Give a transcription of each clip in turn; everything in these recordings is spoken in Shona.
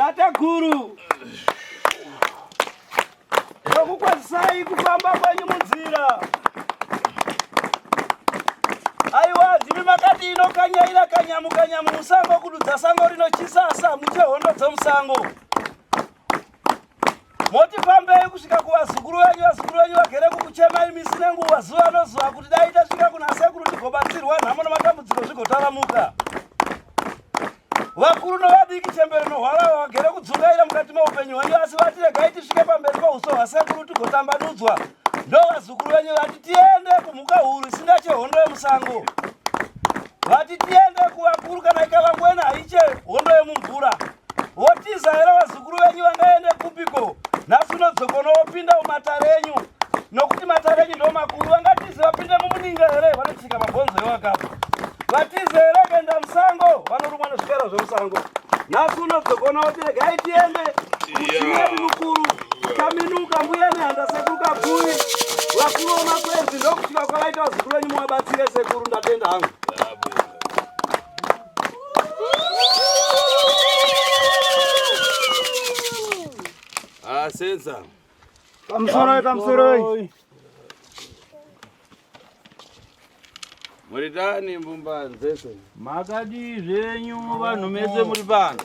Tata guru. Nokukwazisai kufamba kwenyu munzira. Aiwa ndimi makati inokanyaira kanyamu musango kududza sango rino chisasa muchehondo dzomusango. Moti fambei kusvika kuvazukuru venyu vagere kukuchemai misi nenguva zuva nozuva kuti dai tasvika kuna sekuru tigobatsirwa nhamo namatambudziko zvigotaramuka. Vakuru novadiki chembere nohwara vagere kudzungaira mukati meupenyu hwenyu asi vatiregai tisvike pamberi pauso hwasekuru tigotambanudzwa. Ndovazukuru venyu vati tiende kumhuka huru isinga chehondo yemusango. Vati tiende kuvakuru kana ikavangwena haiche hondo yemumvura. Votiza here vazukuru venyu vangaende kupiko. Nhasi unodzokono wopinda mumatare enyu. Nokuti matare enyu ndo makuru. Vangatizi vapinde mumuninga here vanotsika mabhonzo ewakapa. Vatizi here kuenda musango vanorumwa nezvikara zvemusango. Nhasi unodzokona woti regai tiende kuchimwedi mukuru. Kaminuka mbuya nehanda sekuru kakuri. Vakuru vomakwenzi ndokusvika kwavaita vazukuru venyu muvabatsire sekuru ndatenda hangu. Senza. Kamsoroi. Muritani mbumba nzese. Makadi zvenyu vanhu mese muri pano.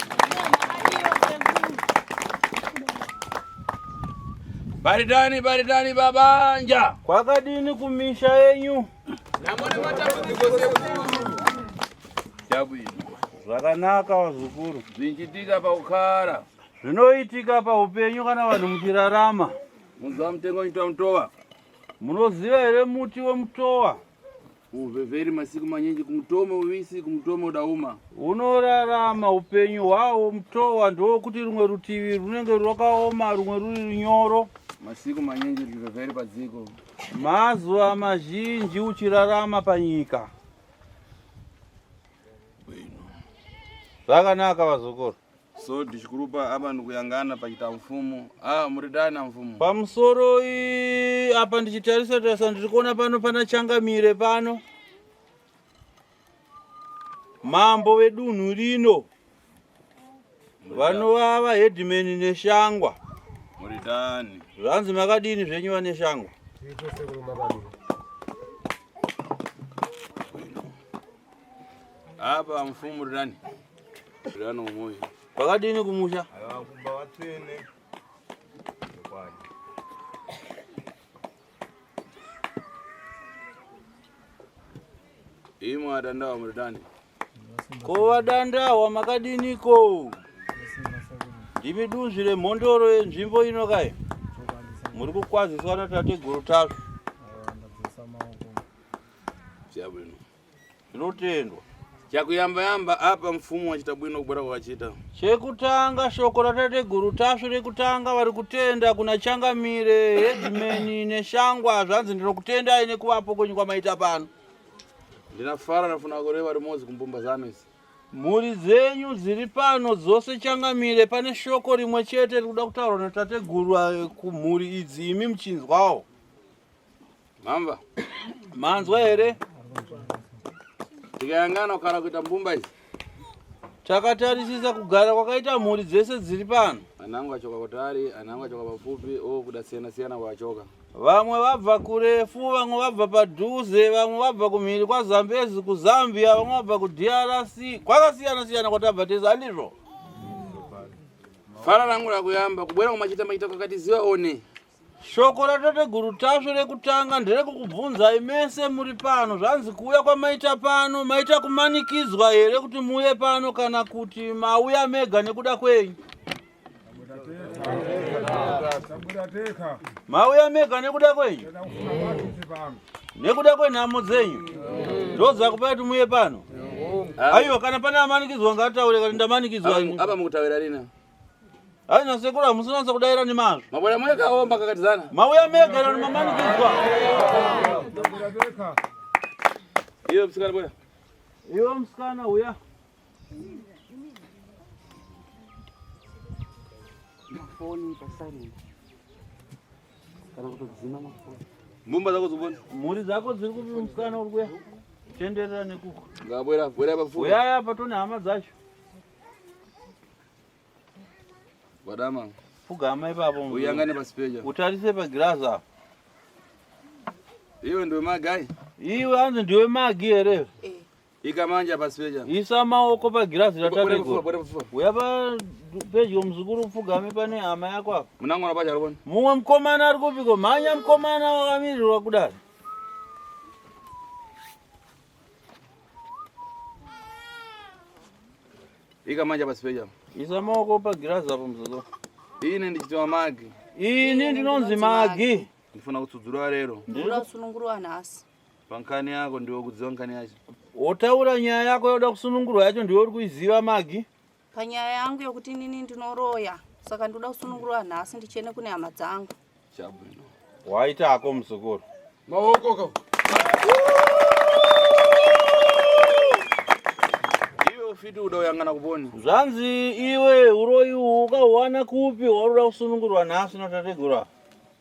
Baridani babanja. Kwakadini kumisha yenyu. Namone matambudziko sekuru. Chabwino. Zvakanaka vazukuru. Zvinchitika paukara. Zvinoitika paupenyu kana vanhu muchirarama. Munzwa mutengo unoitwa mutova. Munoziva here muti wemutova? Uvhevheri masiku manyinji kumutoma uvisi kumutoma udauma. Unorarama upenyu hwawo mutova ndokuti rumwe rutivi runenge rwakaoma rumwe ruri runyoro. Masiku manyinji zvivhevheri padziko. Mazuva mazhinji uchirarama panyika. Zvakanaka vazukuru. So ndichikurupa abantu kuyangana pachita mfumo. Muridani na mfumo. Pamusoro apa ndichitarisa ndikuona pano pana changamire pano. Mambo wedunhu rino. Vanovava headman neshangwa. Muridani. Zvanzi makadini zvenyu vane shangwa? Apa mfumo muridani. Muridani umoyo. Wakadini kumusha? Kumba watwene. Imo adandawa muridani. Ko wadandawa makadiniko. Ndibidunzire mondoro yenzvimbo ino kai. Muri kukwaziswa natate guru tasvu. Chabwino. Zvinotendwa. Chakuyamba apa mfumo wachita bwino kubwera kwachita. Chekutanga shoko ratate guru tasvu rekutanga vari kutenda kuna changamire headman neshangwa zvanzi ndinokutendai nekuvapo kwenyu kwamaita pano. Ndinafara nafuna kureva rimodzi kumbumba zano isi. Mhuri dzenyu dziri pano dzose changamire pane shoko rimwe chete rikuda kutaurwa natate guru kumhuri idzi imi muchinzwawo. Mamba. Manzwa here? Tikayangana kukara kuita mbumba izi. Takatarisisa kugara kwakaita mhuri dzese dziri pano. Anangu achoka kutari, anangu achoka pafupi, kuda siyana kwachoka. Vamwe vabva kurefu, vamwe vabva padhuze, vamwe vabva kumhiri kwaZambezi kuZambia, vamwe vabva kuDRC. Kwakasiyana kwatabva tese andizvo. Fara rangu rakuyamba kubwera kumachita maita kwakatiziva one. Shoko ratate guru tasvu rekutanga nderekukubvunzai mese muri pano. Zvanzi kuuya kwamaita pano, maita kumanikidzwa here kuti muuye pano kana kuti mauya mega nekuda kwenyu? Mauya mega nekuda kwenyu? Nekuda kwenhamo dzenyu? Ndodza kupa kuti muuye pano? Aiwa kana pane amanikidzwa ngataure kuti ndamanikidzwa. Apa mukutaura rina? Aina sekura musinanza kudaira ni mazvo. Mabwana mweka omba kakatizana. Mauya mega na mamanikidzwa. Iyo msikana bwana. Iyo msikana uya. Phone pasani. Kana kutodzima mafoni. Mbumba zako zubona. Muri zako dziri kupi msikana uri kuya. Tenderera nekuko. Ngabwera pafupi. Uya apa tone hama dzacho. Wadama. Fugama ipapo. Uyangane pa speja. Utarise pa glass hapo. Iwe ndio magai. Iwe anze ndiwe magi ere. Ikamanja pa speja. Isa maoko pa glass latategura. Uyapa pejo mzukuru fugame pane ama yako hapo. Munango anapacha alibona. Mumwe mkomana ari kupiko manya mkomana wakamirirwa kudari. Ikamanja pa speja. Isa maoko pa glass hapo mzukuru. Ine ndichitwa magi. Ini ndinonzi magi. Ndifuna kutsudzura lero. Ndira kusunungurwa nasi. Pankani yako ndiwo kudziwa nkani yacho. Otaura nyaya yako yoda kusunungurwa yacho ndiwe uri kuiziva magi. Panyaya yangu yokuti nini ndinoroya. Saka ndoda kusunungurwa nasi ndichene kune hama dzangu. Chabwino. Waita ako msukuru. Maoko ko. Iwe ufiti udoyangana kuponi. Zvanzi iwe uroyi ukawana kupi waruda kusunungurwa nasi notategura.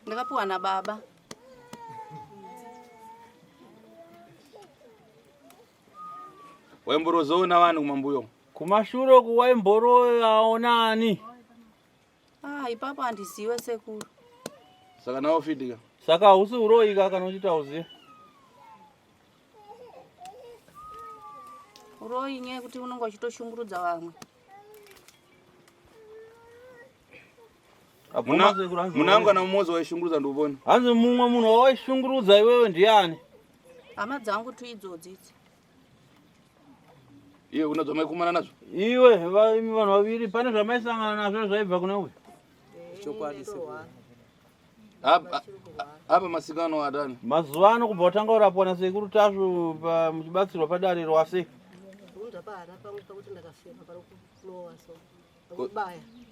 Ndakapuwa na baba. Waimborozoona vanhu kumambuyo. Kumashure kuwaimboro aonani. Ipapo handiziwe sekuru. Saka nawo fitika. Saka usi uroyi kana uchita uziye. Uroyi nye kuti unonga uchitoshungurudza vamwe. Munango na mmozi waishungurudza nduponi. Hanzi mumwe munhu waishungurudza iwewe ndiani? Hama dzangu tu idzodzi. Iwe unadzoma kumana nazo? Iwe vanhu vaviri pane zvamaisangana nazvo zvaibva kune uyu. Apa masikano adani. Mazuva ano kubva watanga urapwa nasekuru Tasvu muchibatsirwa padare rwase.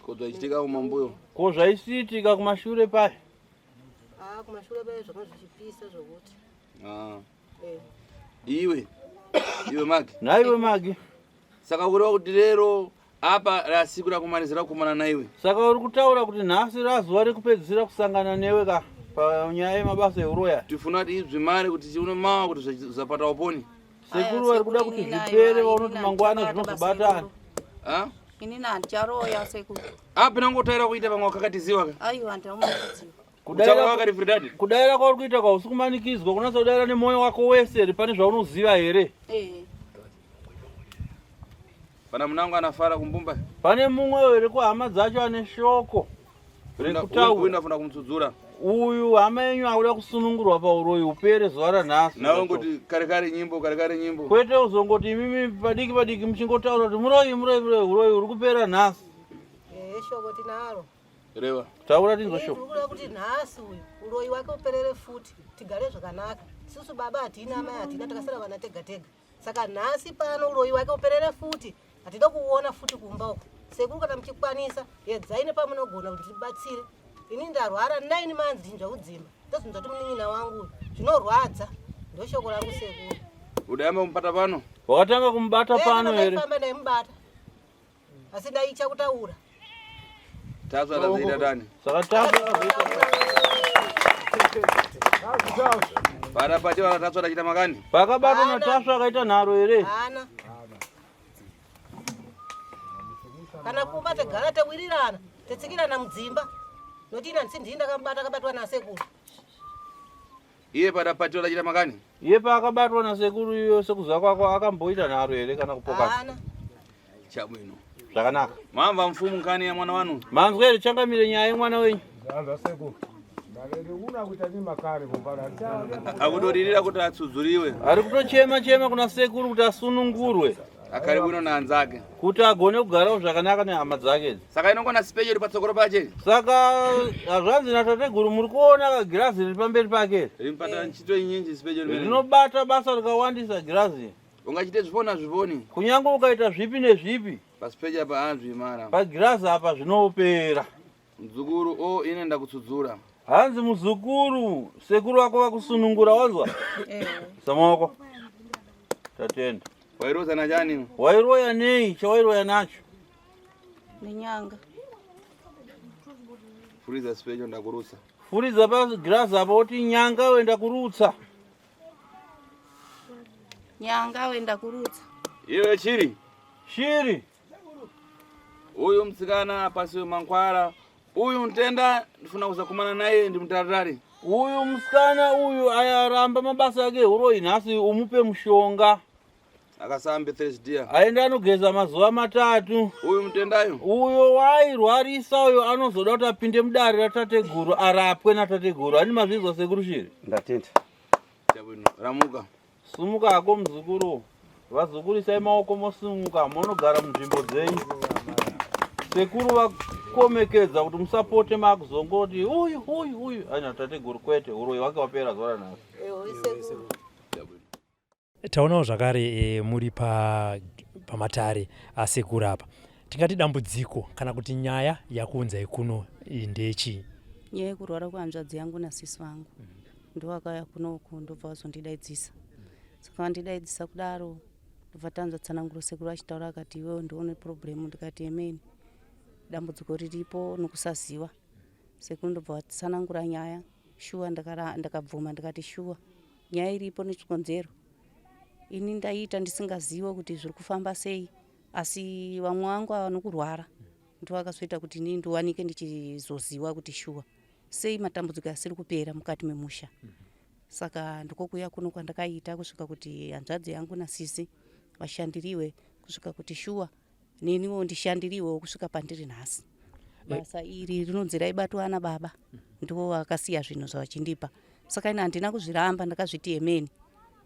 Ko zvaichitika kumambuyo. Ko zvaisiitika kumashure paya. Kumashure paya zvakazvichipisa zvokuti. Iwe Magi. Naiwe Magi. Saka kureva kuti lero apa rasiku rakumanizira kukumana naiwe. Saka uri kutaura kuti nhasi razuva rekupedzisira kusangana newe ka panyaya yemabasa euroya. Tifuna kuti ibve mari kuti tione mawa kuti zvapata uponi. Sekuru vari kuda kuti zvipere vaunoti mangwana zvinozobatana. Ini nandicharoya sekuru. Apena ngotaira kuita pamwe wakakatiziwa ka. Aiwa handimuziva. Kudaira kwauri kuita kausi kumanikidzwa kunatsa kudaira nemwoyo wako wese pane zvaunoziva here? Pana munango anafara kumbumba. Pane mumwe here kuhama dzacho ane shoko rekutaura. Uyu ndafuna kumutsudzura. Uyu hama yenyu akuda kusunungurwa pauroyi upere zuva ranhasi. Nawe ngoti kare nyimbo. Kwete uzongoti imimi padiki muchingotaura kuti muroyi uroyi uri kupera nhasi. Shoko tinaro. Reva. Taura tinzwa shoko. Uri kuti nhasi uyu uroyi wake uperere futi tigare zvakanaka. Susu baba hatina mai hatina takasara vana tega. Saka nhasi pano uroyi wake uperere futi. Hatida kuona futi kumba uko. Sekuru kana muchikwanisa edzaine pamunogona kuti tibatsire. Ini ndarwara 9 manzi ndinzva kudzimba. Ndozvinzwa kuti munin'ina wangu zvinorwadza. Ndo shoko rangu sekuru. Udayamba kumubata pano? Wakatanga kumubata pano here? Ndafamba ndaimubata. Asi ndaicha kutaura. Tasvu atazoita tani? Saka Tasvu parapati vala Tasvu atachita makani? Pakabatwa naTasvu akaita nharo here? Hana. Kana kumba tegara tewirirana tetsikirana mudzimba noti ina ndisi ndakamubata akabatwa nasekuru. Iye parapati atachita makani? Iye paakabatwa nasekuru iyo sekuziva kwako akamboita nharo here kana kupoka? Hana. Chabwino. Zvakanaka. Mamva mfumu nkani ya mwana wanu? Manzwa here changamire nyaya yemwana wenyu? Zvanza sekuru. Akutoririra kuti atsudzuriwe. Ari kutochema kuna sekuru kuti asunungurwe. Akari bwino naanzake. Kuti agone kugarawo zvakanaka nehama dzake. Saka inongona special patsogoro pache. Saka hazvanzi natateguru muri kuona girazi riri pamberi pake. Rimpata nchito inyinji special. Rinobata basa rikawandisa girazi. Ungachite zviponi. Kunyange ukaita zvipi nezvipi. Paspeja paanzvi mara. Pagirazi apa zvinopera. Mdzukuru ine ndakutsudzura. Hanzi muzukuru sekuru wako vakusunungura wanzwa? Samaoko. Tatenda. Wairoza na jani? Wairoya nei, chawairoya nacho? Ninyanga. Furiza special ndakurutsa. Furiza pa girazi apa oti nyanga wenda kurutsa. Nyanga wenda kurutsa. Iwe chiri? Shiri. Uyu msikana pasiwe mankwara. Uyu ntenda ndifuna kuzakumana naye ndi mtaratari. Uyu msikana uyu ayaramba mabasa yake uroi nhasi umupe mushonga. Akasambe Thursday. Aenda anogeza mazuva 3. Uyu mtendayo. Uyo wairwarisa uyo anozoda kuti apinde mudare ratateguru arapwe natateguru. Ani mazvizo sekuru shiri? Ndatenda. Chabwino ramuka. Sumuka ako muzukuru. Vazukurisai maoko mosumuka munogara munzvimbo dzenyu. Sekuru vakomekedza kuti musapote makuzongoti uyu ana tateguru kwete uroi wake wapera zuva nhasi. Taonawo zvakare muri pamatare asekuru apa. Tingati dambudziko kana kuti nyaya yakuunzai kuno ndechii? Nyaya yekurwara kwehanzvadzi yangu nasisi vangu. Ndovakauya kunoku ndobva vazondidaidzisa. Saka vandidaidzisa kudaro ndobva tanzwa tsananguro sekuru achitaura akati iwewe ndione problem. Ndikati emeni dambudziko riripo nokusaziva. Sekuru ndobva vatsanangura nyaya. Shuwa ndakabvuma ndikati shuwa nyaya iripo nechikonzero. Ini ndaita ndisingaziva kuti zviri kufamba sei, asi vamwe vangu vanokurwara ndovakazoita kuti ini ndiwanike ndichizoziva kuti shuwa sei matambudziko asiri kupera mukati memusha. Saka ndikokuya kuno kwandakaita kusvika kuti hanzvadzi yangu nasisi vashandiriwe kusvika kuti shuwa neniwo ndishandiriwewo kusvika pandiri nhasi. Basa iri rinonzi raibatwa ana baba, ndivo vakasiya zvinhu zvavachindipa. Saka ini handina kuzviramba, ndakazviti emeni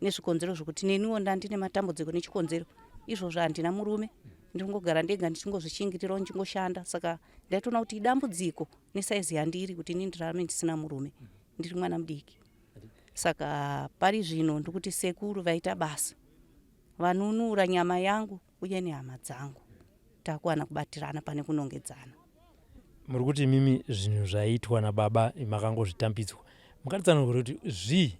nezvikonzero zvokuti neniwo ndandine matambudziko nechikonzero. Izvozvo handina murume, ndingogara ndega ndichingozvishingirira ndichingoshanda. Saka ndaitoona kuti idambudziko nesaizi yandiri kuti ini ndirarame ndisina murume, ndiri mwana mudiki. Saka pari zvino ndikuti sekuru vaita basa, vanunura nyama yangu uye nehama dzangu, takuwana kubatirana pane kunongedzana. Muri kuti mimi zvinhu zvaitwa nababa makangozvitambidzwa. Mukatitsanangura kuti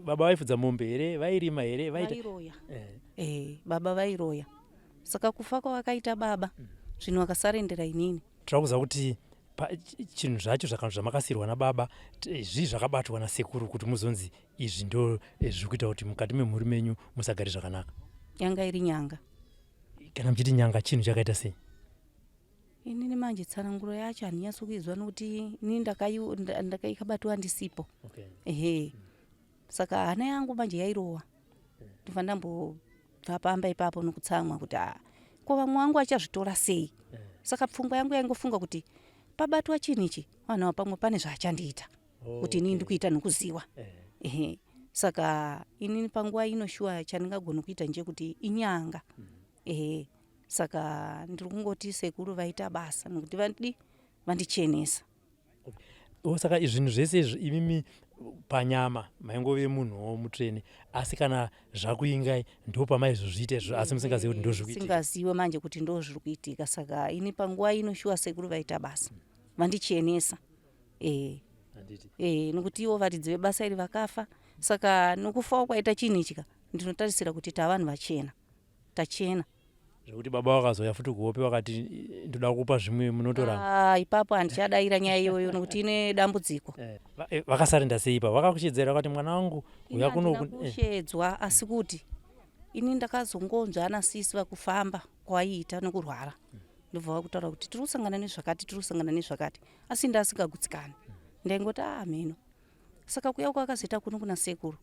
baba vaifudza mombe here, vairima here, vairoya? Baba vairoya. Saka kufa kwavakaita baba zvinhu vakasarendera inini. Tiri kuziva kuti chinhu zvacho zvamakasirwa nababa zvakabatwa nasekuru kuti muzonzi izvi ndo zviri kuita kuti mukati memhuri menyu musagare zvakanaka. Yanga iri nyanga. Kana muchiti nyanga chinhu chakaita sei? Inini manje tsananguro yacho handinyatso kuizwa nokuti ini ndakabatwa ndisipo. Saka hana yangu manje yairowa. Ndobva ndambobva pamba ipapo nokutsamwa kuti ko vamwe vangu vachazvitora sei. Saka pfungwa yangu yaingofunga kuti pabatwa chinhu ichi vanhu pamwe pane zvaachandiita kuti inini ndikuita nokuziva. Saka inini panguva ino shuwa chandingagona kuita ndechekuti inyanga. Saka ndiri kungoti sekuru vaita basa nokuti vandichenesa. Saka zvinhu zvese imimi panyama maingove munhuwo mutsvene, asi kana zvakuingai ndo pamaizozviite asi musingazivi kuti ndozviri kuitika. Singazive manje kuti ndozviri kuitika. Saka ini panguva ino shuwa sekuru vaita basa vandichenesa. Nokuti ivo varidzi vebasa iri vakafa. Saka nokufawo kwaita chinhu ichika ndinotarisira kuti tavanhu vachena, tachena. Zvekuti baba vakazoya futi kuhope vakati ndoda kupa zvimwe munotora. Ipapo handichadaira nyaya iyoyo nokuti ine dambudziko. Vakasarenda sei ipapo? Vakakushedzera vakati mwana wangu uya kuno kushedzwa, asi kuti ini ndakazongonzva anasisi vakufamba kwaiita nokurwara. Ndobva vakutaura kuti tiri kusangana nezvakati, asi ndasingagutsikani. Ndaingoti mheno. Saka kuya kwakazoita kuno kuna sekuru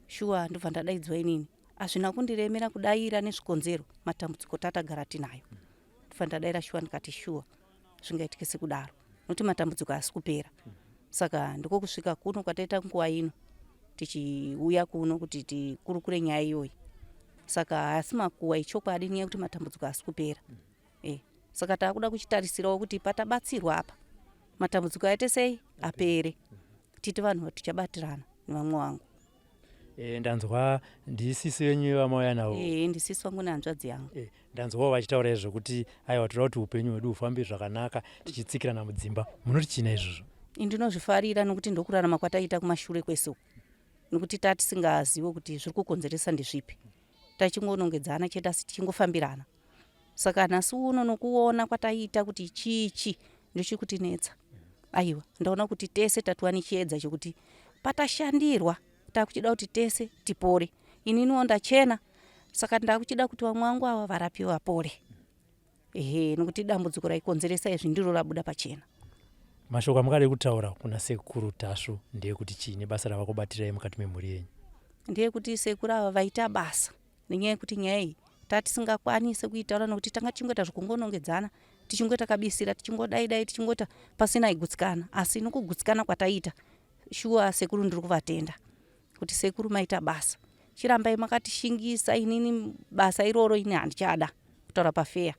shuwa ndobva ndadaidzwa inini. Hazvina kundiremera kudaira nezvikonzero matambudziko tatagara tinayo. Ndobva ndadaira shuwa ndikati shuwa zvingaitike sekudaro nokuti matambudziko asi kupera. Saka ndiko kusvika kuno kwataita nguva ino tichiuya kuno kuti tikurukure nyaya iyoyi. Saka asi makuwa ichokwadi nyaya kuti matambudziko asi kupera. Saka takuda kuchitarisirawo kuti patabatsirwa apa matambudziko aite sei apere, titi vanhu tichabatirana nevamwe vangu. Ndanzwa ndisisi wenyu vamauya navo. Ndisisi wangu nehanzvadzi yangu. Ndanzwawo vachitaura zvokuti aiwa toda kuti upenyu hwedu hufambe zvakanaka tichitsikirana mudzimba. Munoti china izvozvo? Ndinozvifarira nokuti ndokurarama kwataita kumashure kwesu. Nokuti tatisingazivi kuti zviri kukonzeresa ndezvipi. Tachingonongedzana chete asi tichingofambirana. Saka nhasi uno nokuona kwataita kuti chichi ndochiri kutinetsa. Aiwa ndaona kuti tese tatuwa nechiedza chekuti patashandirwa takuchida kuti tese tipore. Ininiwo ndachena. Saka ndakuchida kuti vamwe vangu ava varapiwe vapore. nokuti dambudziko raikonzeresa izvi ndiro rabuda pachena. mashoko amukade kutaura kuna sekuru Tasvo ndeyekuti chiini basa ravakubatirai mukati memhuri yenyu? Ndeyekuti sekuru ava vaita basa nenyaya yekuti nyaya iyi tatisingakwanise kuitaura nokuti tanga tichingota zvekungonongedzana, tichingota kabisira, tichingodai tichingota pasina igutsikana, asi nokugutsikana kwataita shuwa sekuru ndiri kuvatenda kuti sekuru maita basa, chirambai makatishingisa, inini basa iroro ini handichada kutaura pafeya.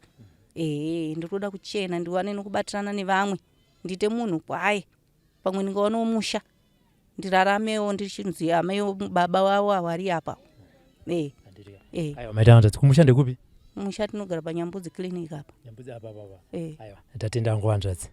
Ndiri kuda kuchena ndiwane nokubatirana nevamwe, ndite munhu kwaye, pamwe ndingaonawo musha ndiraramewo ndichinzi amewo baba wavo avari apa. Aiwa, maita hanzvadzi, kumusha ndekupi? Musha tinogara paNyambudzi clinic apa. Nyambudzi apa. Eh. Aiwa, tatenda hangu hanzvadzi.